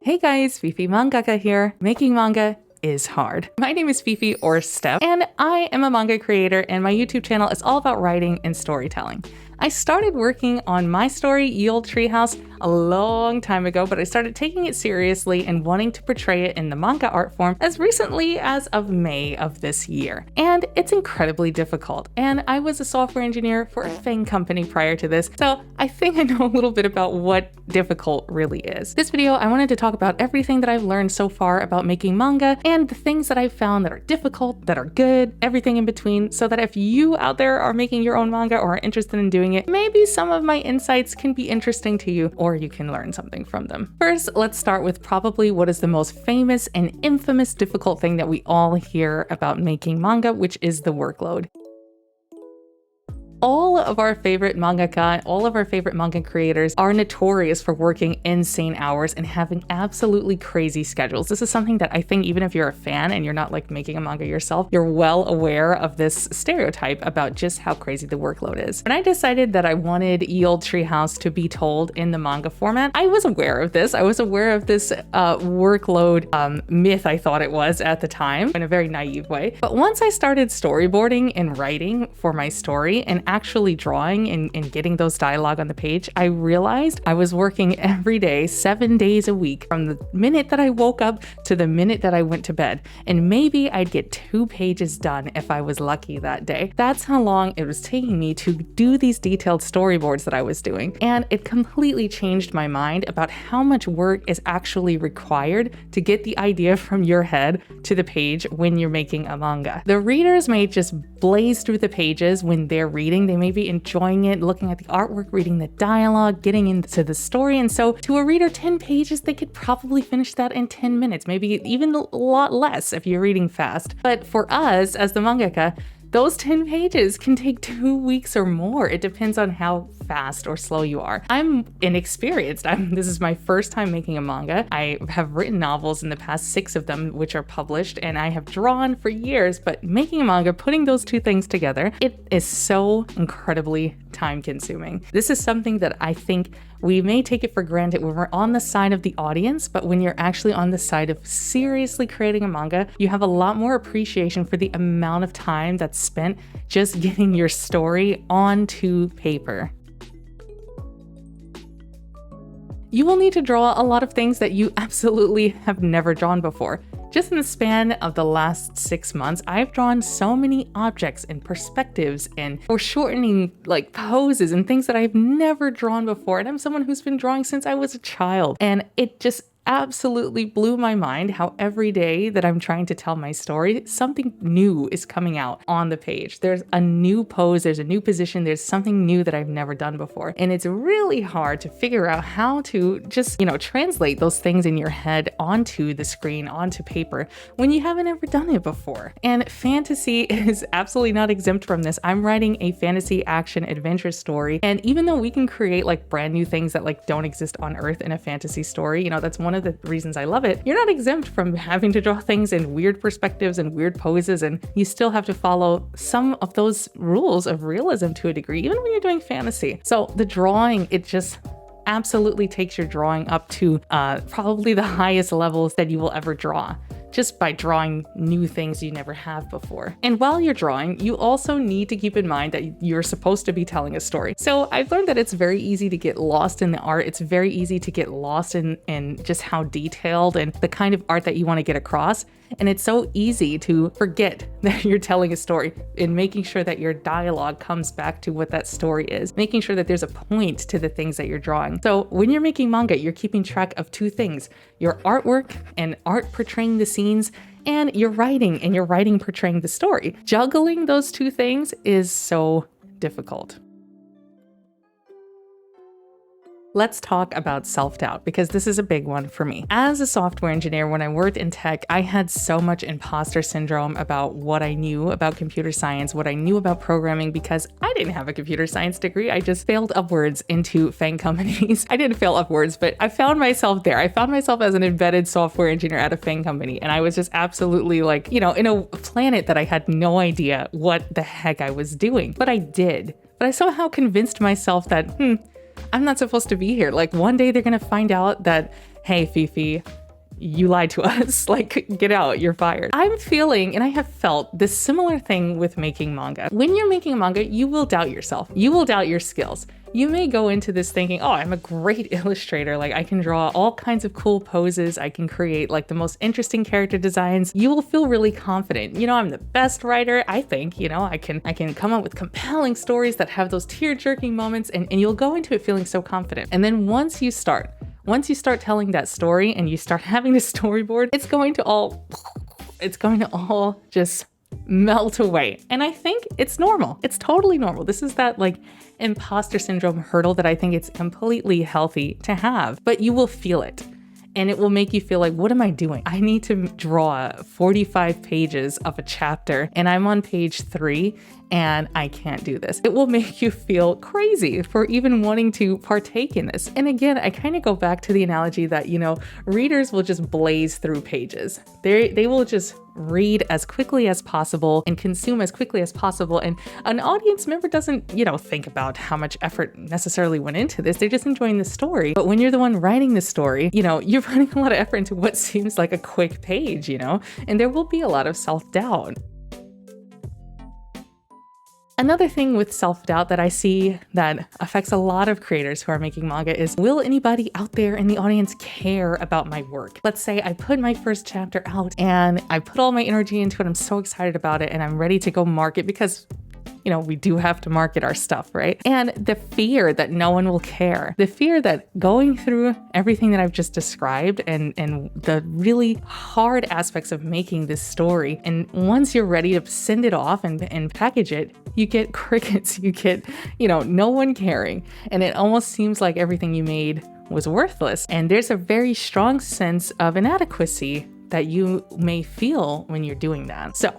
Hey guys, Fifi Mangaka here. Making manga is hard. My name is Fifi or Steph, and I am a manga creator, and my YouTube channel is all about writing and storytelling. I started working on my story, Olde Treehouse, a long time ago, but I started taking it seriously and wanting to portray it in the manga art form as recently as of May of this year. And it's incredibly difficult. And I was a software engineer for a FANG company prior to this, so I think I know a little bit about what difficult really is. This video, I wanted to talk about everything that I've learned so far about making manga and the things that I've found that are difficult, that are good, everything in between, so that if you out there are making your own manga or are interested in doing it, maybe some of my insights can be interesting to you, or you can learn something from them. First, let's start with probably what is the most famous and infamous difficult thing that we all hear about making manga, which is the workload. All of our favorite mangaka, all of our favorite manga creators are notorious for working insane hours and having absolutely crazy schedules. This is something that I think even if you're a fan and you're not like making a manga yourself, you're well aware of this stereotype about just how crazy the workload is. When I decided that I wanted Olde Treehouse to be told in the manga format, I was aware of this. I was aware of this workload myth, I thought it was at the time, in a very naive way. But once I started storyboarding and writing for my story and actually drawing and getting those dialogue on the page, I realized I was working every day, 7 days a week, from the minute that I woke up to the minute that I went to bed. And maybe I'd get 2 pages done if I was lucky that day. That's how long it was taking me to do these detailed storyboards that I was doing. And it completely changed my mind about how much work is actually required to get the idea from your head to the page when you're making a manga. The readers may just blaze through the pages when they're reading. They may be enjoying it, looking at the artwork, reading the dialogue, getting into the story. And so to a reader, 10 pages, they could probably finish that in 10 minutes, maybe even a lot less if you're reading fast. But for us, as the mangaka, those 10 pages can take 2 weeks or more. It depends on how fast or slow you are. I'm inexperienced. This is my first time making a manga. I have written novels in the past, 6 of them, which are published, and I have drawn for years, but making a manga, putting those 2 things together, it is so incredibly time consuming. This is something that I think we may take it for granted when we're on the side of the audience, but when you're actually on the side of seriously creating a manga, you have a lot more appreciation for the amount of time that's spent just getting your story onto paper. You will need to draw a lot of things that you absolutely have never drawn before. Just in the span of the last 6 months, I've drawn so many objects and perspectives and foreshortening like poses and things that I've never drawn before. And I'm someone who's been drawing since I was a child. And it just absolutely blew my mind how every day that I'm trying to tell my story, something new is coming out on the page. There's a new pose, there's a new position, there's something new that I've never done before. And it's really hard to figure out how to just, translate those things in your head onto the screen, onto paper, when you haven't ever done it before. And fantasy is absolutely not exempt from this. I'm writing a fantasy action adventure story. And even though we can create like brand new things that like don't exist on Earth in a fantasy story, that's one of the reasons I love it. You're not exempt from having to draw things in weird perspectives and weird poses, and you still have to follow some of those rules of realism to a degree, even when you're doing fantasy. So the drawing, it just absolutely takes your drawing up to probably the highest levels that you will ever draw, just by drawing new things you never have before. And while you're drawing, you also need to keep in mind that you're supposed to be telling a story. So I've learned that it's very easy to get lost in the art. It's very easy to get lost in just how detailed and the kind of art that you want to get across. And it's so easy to forget that you're telling a story and making sure that your dialogue comes back to what that story is, making sure that there's a point to the things that you're drawing. So when you're making manga, you're keeping track of 2 things, your artwork and art portraying the scenes, and your writing portraying the story. Juggling those 2 things is so difficult. Let's talk about self-doubt, because this is a big one for me. As a software engineer, when I worked in tech, I had so much imposter syndrome about what I knew about computer science, what I knew about programming, because I didn't have a computer science degree. I just failed upwards into FANG companies. I didn't fail upwards, but I found myself there. I found myself as an embedded software engineer at a FANG company, and I was just absolutely like, in a planet that I had no idea what the heck I was doing. But I did. But I somehow convinced myself that, I'm not supposed to be here. Like one day they're going to find out that hey, Fifi, you lied to us. Like, get out, you're fired. I'm feeling, and I have felt this similar thing with making manga. When you're making a manga, you will doubt yourself. You will doubt your skills. You may go into this thinking, oh, I'm a great illustrator. Like, I can draw all kinds of cool poses. I can create like the most interesting character designs. You will feel really confident. You know, I'm the best writer. I think, you know, I can come up with compelling stories that have those tear-jerking moments, and you'll go into it feeling so confident. And then once you start telling that story and you start having the storyboard, it's going to all just melt away. And I think it's normal. It's totally normal. This is that like imposter syndrome hurdle that I think it's completely healthy to have, but you will feel it. And it will make you feel like, what am I doing? I need to draw 45 pages of a chapter and I'm on page 3 and I can't do this. It will make you feel crazy for even wanting to partake in this. And again, I kind of go back to the analogy that, you know, readers will just blaze through pages. They will just read as quickly as possible and consume as quickly as possible. And an audience member doesn't, you know, think about how much effort necessarily went into this. They're just enjoying the story. But when you're the one writing the story, you know, you're putting a lot of effort into what seems like a quick page, you know, and there will be a lot of self-doubt. Another thing with self-doubt that I see that affects a lot of creators who are making manga is, will anybody out there in the audience care about my work? Let's say I put my first chapter out and I put all my energy into it. I'm so excited about it and I'm ready to go market because, you know, we do have to market our stuff, right? And the fear that no one will care, the fear that going through everything that I've just described and the really hard aspects of making this story, and once you're ready to send it off and package it, you get crickets, you get, you know, no one caring. And it almost seems like everything you made was worthless. And there's a very strong sense of inadequacy that you may feel when you're doing that. So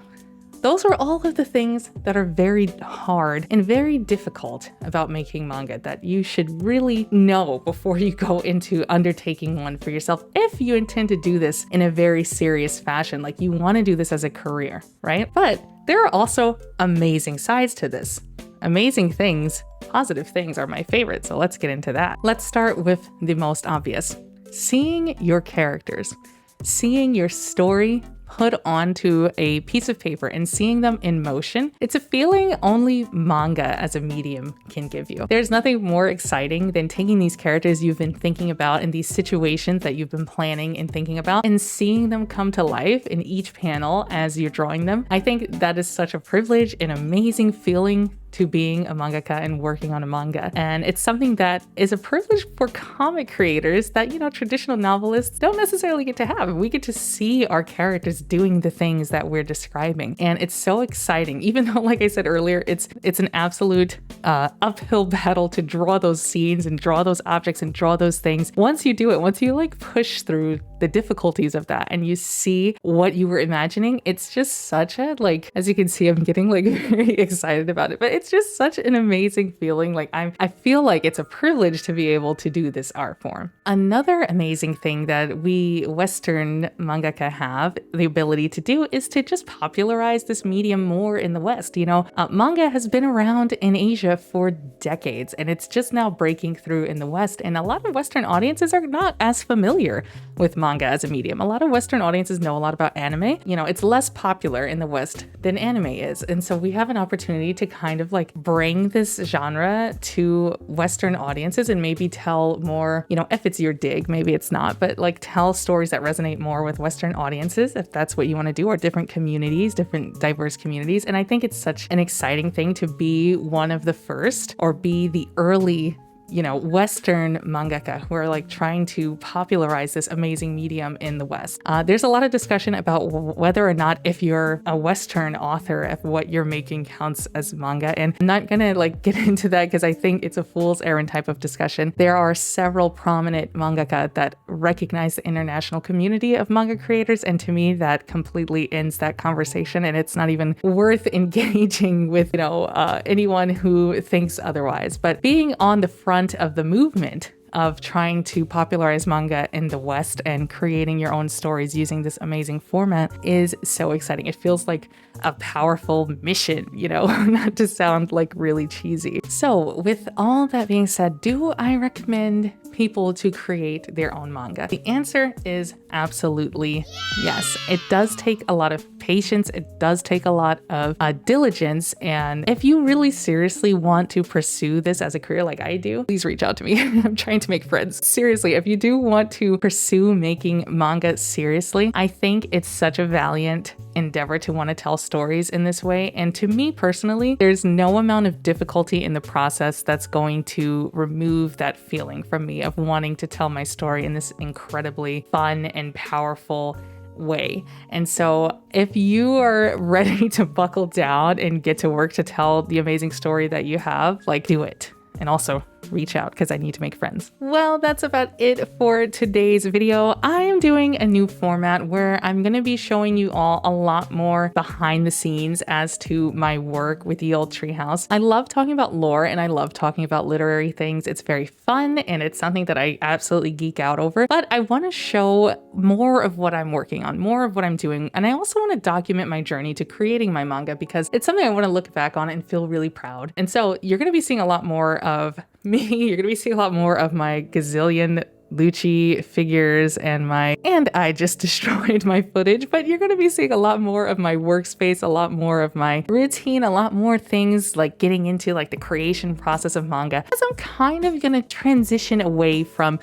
those are all of the things that are very hard and very difficult about making manga that you should really know before you go into undertaking one for yourself, if you intend to do this in a very serious fashion, like you want to do this as a career, right? But there are also amazing sides to this. Amazing things, positive things are my favorite, so let's get into that. Let's start with the most obvious. Seeing your characters, seeing your story put onto a piece of paper and seeing them in motion, it's a feeling only manga as a medium can give you. There's nothing more exciting than taking these characters you've been thinking about and these situations that you've been planning and thinking about and seeing them come to life in each panel as you're drawing them. I think that is such a privilege, an amazing feeling to being a mangaka and working on a manga. And it's something that is a privilege for comic creators that, you know, traditional novelists don't necessarily get to have. We get to see our characters doing the things that we're describing. And it's so exciting, even though, like I said earlier, it's an absolute uphill battle to draw those scenes and draw those objects and draw those things. Once you do it, once you like push through the difficulties of that and you see what you were imagining, it's just such a, like, as you can see, I'm getting like very excited about it, but it's just such an amazing feeling. Like I feel like it's a privilege to be able to do this art form. Another amazing thing that we Western mangaka have the ability to do is to just popularize this medium more in the West. You know, manga has been around in Asia for decades and it's just now breaking through in the West. And a lot of Western audiences are not as familiar with manga as a medium. A lot of Western audiences know a lot about anime. You know, it's less popular in the West than anime is. And so we have an opportunity to kind of like bring this genre to Western audiences and maybe tell more, you know, if it's your dig, maybe it's not, but like tell stories that resonate more with Western audiences, if that's what you want to do, or different communities, different diverse communities. And I think it's such an exciting thing to be one of the first or be the early, you know, Western mangaka who are like trying to popularize this amazing medium in the West. There's a lot of discussion about whether or not if you're a Western author, if what you're making counts as manga. And I'm not gonna like get into that because I think it's a fool's errand type of discussion. There are several prominent mangaka that recognize the international community of manga creators. And to me, that completely ends that conversation. And it's not even worth engaging with, you know, anyone who thinks otherwise. But being on the front of the movement of trying to popularize manga in the West and creating your own stories using this amazing format is so exciting. It feels like a powerful mission, you know, not to sound like really cheesy. So with all that being said, do I recommend people to create their own manga? The answer is absolutely yes. It does take a lot of patience. It does take a lot of diligence. And if you really seriously want to pursue this as a career like I do, please reach out to me. I'm trying to make friends. Seriously, if you do want to pursue making manga seriously, I think it's such a valiant endeavor to want to tell stories in this way. And to me personally, there's no amount of difficulty in the process that's going to remove that feeling from me of wanting to tell my story in this incredibly fun and powerful way. And so if you are ready to buckle down and get to work to tell the amazing story that you have, like, do it. And also reach out because I need to make friends. Well, that's about it for today's video. I am doing a new format where I'm going to be showing you all a lot more behind the scenes as to my work with the old Treehouse. I love talking about lore and I love talking about literary things. It's very fun and it's something that I absolutely geek out over, but I want to show more of what I'm working on, more of what I'm doing. And I also want to document my journey to creating my manga because it's something I want to look back on and feel really proud. And so you're going to be seeing a lot more of me. You're going to be seeing a lot more of my gazillion Lucci figures and I just destroyed my footage, but you're going to be seeing a lot more of my workspace, a lot more of my routine, a lot more things like getting into like the creation process of manga, as I'm kind of going to transition away from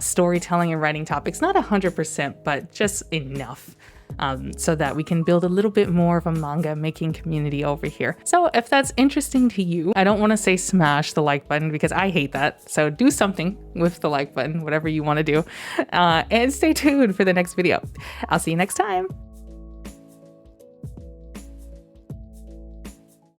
storytelling and writing topics, not 100%, but just enough. So that we can build a little bit more of a manga making community over here. So if that's interesting to you, I don't want to say smash the like button because I hate that. So do something with the like button, whatever you want to do. And stay tuned for the next video. I'll see you next time.